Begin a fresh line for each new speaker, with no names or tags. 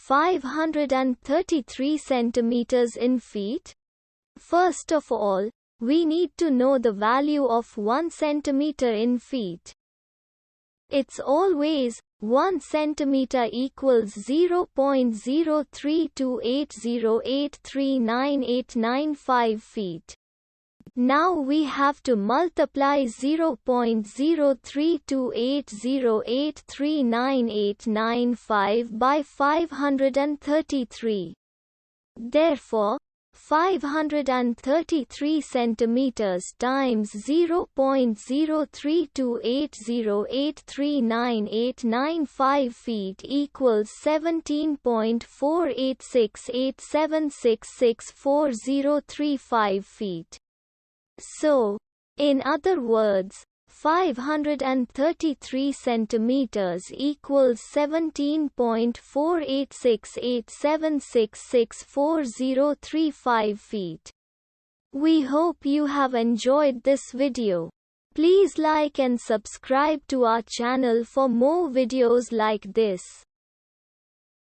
533 centimeters in feet? First of all, we need to know the value of 1 centimeter in feet. It's always 1 centimeter equals 0.03280839895 feet. Now we have to multiply 0.03280839895 by 533. Therefore, 533 centimeters times 0.03280839895 feet equals 17.486876644035 feet. So, in other words, 533 centimeters equals 17.486876644035 feet. We hope you have enjoyed this video. Please like and subscribe to our channel for more videos like this.